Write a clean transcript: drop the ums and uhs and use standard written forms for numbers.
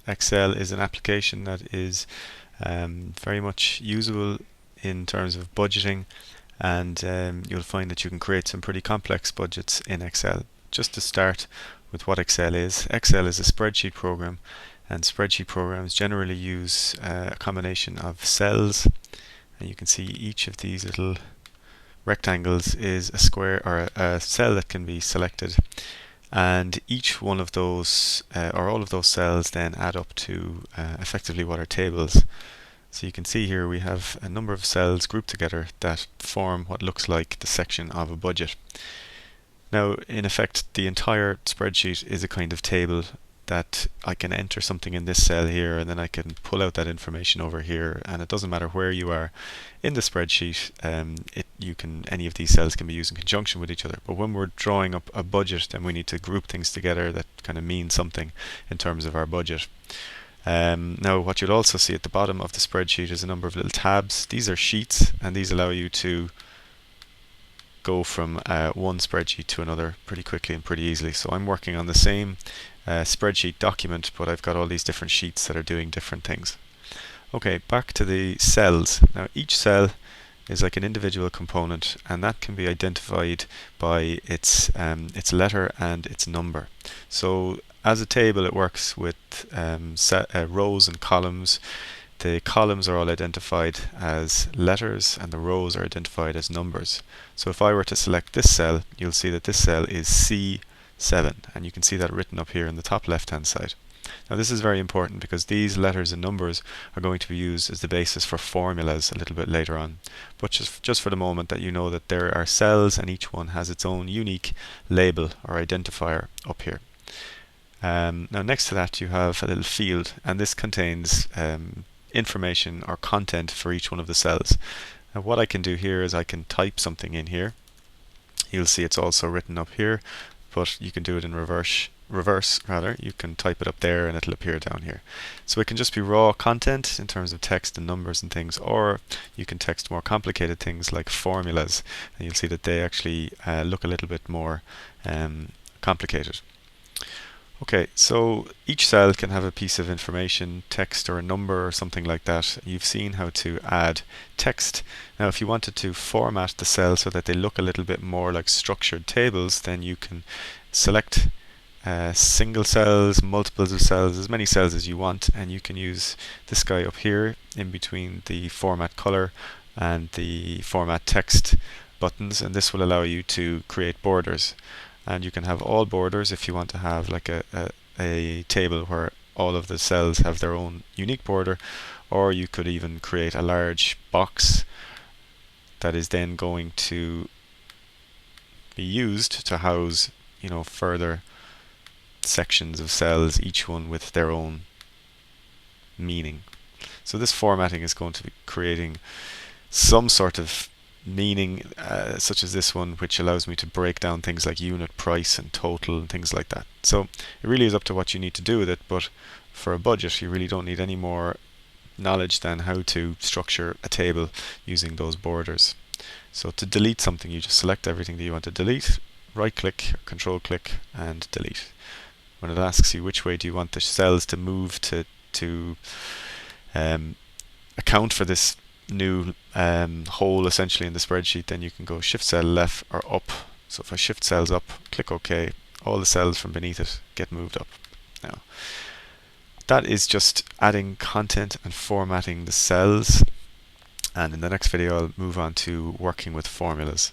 Excel is an application that is very much usable in terms of budgeting, and you'll find that you can create some pretty complex budgets in Excel. Just to start with what Excel is a spreadsheet program, and spreadsheet programs generally use a combination of cells, and you can see each of these little rectangles is a square or a cell that can be selected, and each one of those or all of those cells then add up to effectively what are tables. So you can see here we have a number of cells grouped together that form what looks like the section of a budget. Now, in effect, the entire spreadsheet is a kind of table that I can enter something in this cell here, and then I can pull out that information over here, and it doesn't matter where you are in the spreadsheet. Any of these cells can be used in conjunction with each other. But when we're drawing up a budget, then we need to group things together that kind of mean something in terms of our budget. Now, what you'll also see at the bottom of the spreadsheet is a number of little tabs. These are sheets, and these allow you to go from one spreadsheet to another pretty quickly and pretty easily. So I'm working on the same spreadsheet document, but I've got all these different sheets that are doing different things. Okay, back to the cells. Now, each cell is like an individual component, and that can be identified by its letter and its number. So as a table, it works with rows and columns. The columns are all identified as letters, and the rows are identified as numbers. So if I were to select this cell, you'll see that this cell is C7, and you can see that written up here in the top left hand side. Now, this is very important because these letters and numbers are going to be used as the basis for formulas a little bit later on. But just for the moment, that you know that there are cells and each one has its own unique label or identifier up here. Now, next to that you have a little field, and this contains information or content for each one of the cells. Now, what I can do here is I can type something in here. You'll see it's also written up here, but you can do it in reverse rather. You can type it up there and it'll appear down here. So it can just be raw content in terms of text and numbers and things, or you can text more complicated things like formulas, and you'll see that they actually look a little bit more complicated. Okay, so each cell can have a piece of information, text or a number or something like that. You've seen how to add text. Now, if you wanted to format the cells so that they look a little bit more like structured tables, then you can select single cells, multiples of cells, as many cells as you want, and you can use this guy up here in between the format color and the format text buttons, and this will allow you to create borders. And you can have all borders if you want to have like a table where all of the cells have their own unique border, or you could even create a large box that is then going to be used to house, further sections of cells, each one with their own meaning. So this formatting is going to be creating some sort of meaning, such as this one, which allows me to break down things like unit price and total and things like that. So it really is up to what you need to do with it, but for a budget you really don't need any more knowledge than how to structure a table using those borders. So to delete something, you just select everything that you want to delete, right click, control click, and delete. When it asks you which way do you want the cells to move to account for this new hole essentially in the spreadsheet, then you can go shift cell left or up. So if I shift cells up, click OK, all the cells from beneath it get moved up. Now, that is just adding content and formatting the cells, and in the next video I'll move on to working with formulas.